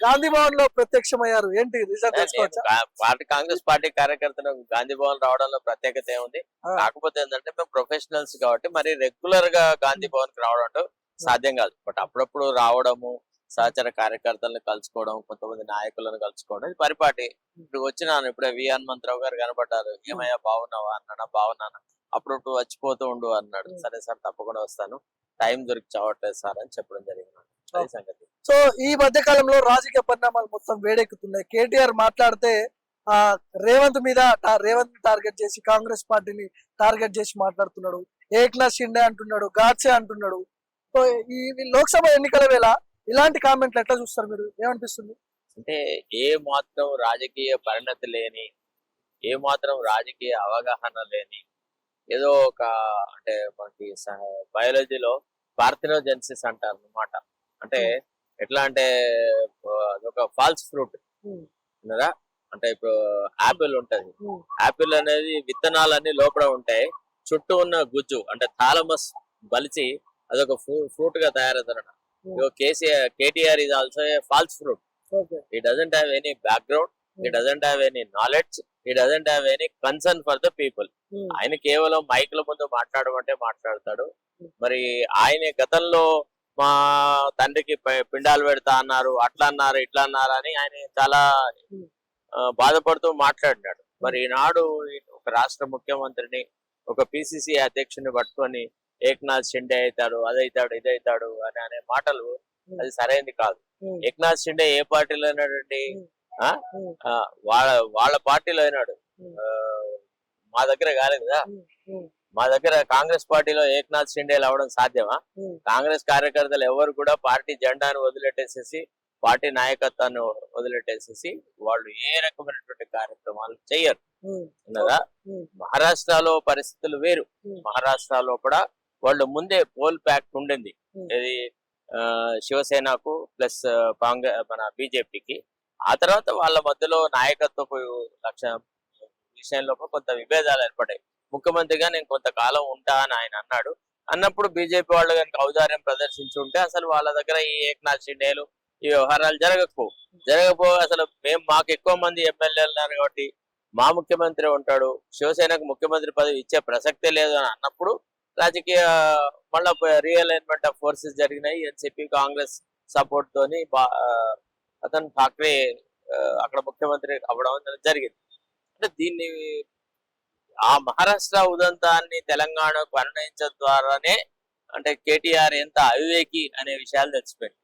గాంధీ భవన్ లో ప్రత్యక్షమయ్యారు. ఏంటి రిజల్ట్ తెలుసుకోవచ్చా? కాంగ్రెస్ పార్టీ కార్యకర్తలు గాంధీ భవన్ రావడంలో ప్రత్యేకత ఏముంది? ఆ, కాకపోతే ఏంటంటే మేము ప్రొఫెషనల్స్ కాబట్టి మరి రెగ్యులర్ గా గాంధీ భవన్ కి రావడం అంటూ సాధ్యం కాదు. బట్ అప్పుడప్పుడు రావడము, సహచర కార్యకర్తలను కలుసుకోవడం, కొంతమంది నాయకులను కలుసుకోవడం ఇది పరిపాటి. ఇప్పుడు వచ్చినాను, ఇప్పుడే వి హనుమంతరావు గారు కనపడ్డారు. ఏమయ్యా బాగున్నావా అన్నాడు. బాగున్నాను. అప్పుడప్పుడు వచ్చిపోతూ ఉండు అన్నాడు. సరే సార్ తప్పకుండా వస్తాను, టైం దొరికి చావట్లేదు సార్ అని చెప్పడం జరిగింది. అది సంగతి. సో ఈ మధ్య కాలంలో రాజకీయ పరిణామాలు మొత్తం వేడెక్కుతున్నాయి. కేటీఆర్ మాట్లాడితే ఆ రేవంత్ టార్గెట్ చేసి కాంగ్రెస్ పార్టీని టార్గెట్ చేసి మాట్లాడుతున్నాడు. ఏక్నాథ్ షిండే అంటున్నాడు, గాడ్సే అంటున్నాడు. సో ఈ లోక్సభ ఎన్నికల వేళ ఇలాంటి కామెంట్లు ఎట్లా చూస్తారు మీరు? ఏమనిపిస్తుంది? అంటే ఏ మాత్రం రాజకీయ పరిణతి లేని, ఏ మాత్రం రాజకీయ అవగాహన లేని, ఏదో ఒక అంటే మనకి బయాలజీలో పార్థినోజెన్సిస్ అంటారు అన్నమాట. అంటే ఎట్లా అంటే అదొక ఫాల్స్ ఫ్రూట్ ఉన్నదా. అంటే ఇప్పుడు యాపిల్ ఉంటది. యాపిల్ అనేది విత్తనాలన్నీ లోపల ఉంటాయి, చుట్టూ ఉన్న గుజ్జు అంటే థాలమస్ బలిచి అదొక ఫ్రూట్ గా తయారవుతారట. KTR is also a false fruit. He doesn't have any background, he doesn't have any knowledge, he doesn't have any concern for the people. ఆయన కేవలం మైకుల ముందు మాట్లాడమంటే మాట్లాడతాడు. మరి ఆయన గతంలో మా తండ్రికి పిండాలు పెడతా అన్నారు, అట్లా అన్నారు, ఇట్లా అన్నారు అని ఆయన చాలా బాధపడుతూ మాట్లాడినాడు. మరి ఈనాడు ఒక రాష్ట్ర ముఖ్యమంత్రిని, ఒక పిసిసి అధ్యక్షుని పట్టుకొని ఏక్నాథ్ షిండే అవుతాడు, అదైతాడు, ఇదైతాడు అని అనే మాటలు అది సరైనది కాదు. ఏక్నాథ్ షిండే ఏ పార్టీలో అయినాడండి? వాళ్ళ పార్టీలో అయినాడు. మా దగ్గర కాలేదు కదా. మా దగ్గర కాంగ్రెస్ పార్టీలో ఏక్నాథ్ షిండేలు అవ్వడం సాధ్యమా? కాంగ్రెస్ కార్యకర్తలు ఎవరు కూడా పార్టీ జెండాను వదిలేటేసేసి, పార్టీ నాయకత్వాన్ని వదిలేటేసేసి వాళ్ళు ఏ రకమైనటువంటి కార్యక్రమాలు చెయ్యరు అన్నదా. మహారాష్ట్రలో పరిస్థితులు వేరు. మహారాష్ట్రలో కూడా వాళ్ళు ముందే పోల్ ప్యాక్ట్ ఉండింది. ఇది శివసేనకు ప్లస్ కాంగ్రెస్ మన బీజేపీకి. ఆ తర్వాత వాళ్ళ మధ్యలో నాయకత్వపు విషయంలో కొంత విభేదాలు ఏర్పడ్డాయి. ముఖ్యమంత్రిగా నేను కొంతకాలం ఉంటా అని ఆయన అన్నాడు. అన్నప్పుడు బీజేపీ వాళ్ళు కనుక ఔదార్యం ప్రదర్శించి ఉంటే అసలు వాళ్ళ దగ్గర ఈ ఏక్నాథ్ షిండేలు ఈ వ్యవహారాలు జరగకపో అసలు మాకు ఎక్కువ మంది ఎమ్మెల్యేలు ఉన్నారు కాబట్టి మా ముఖ్యమంత్రి ఉంటాడు, శివసేనకు ముఖ్యమంత్రి పదవి ఇచ్చే ప్రసక్తే లేదు అని అన్నప్పుడు రాజకీయ మళ్ళా రీఅలైన్మెంట్ ఆఫ్ ఫోర్సెస్ జరిగినాయి. ఎన్సీపీ కాంగ్రెస్ సపోర్ట్ తోని అతను ఠాక్రే అక్కడ ముఖ్యమంత్రి అవ్వడం జరిగింది. అంటే దీన్ని ఆ మహారాష్ట్ర ఉదంతాన్ని తెలంగాణకు అన్వయించడం ద్వారానే అంటే కేటీఆర్ ఎంత అవివేకి అనే విషయాలు తెలిసిపోయింది.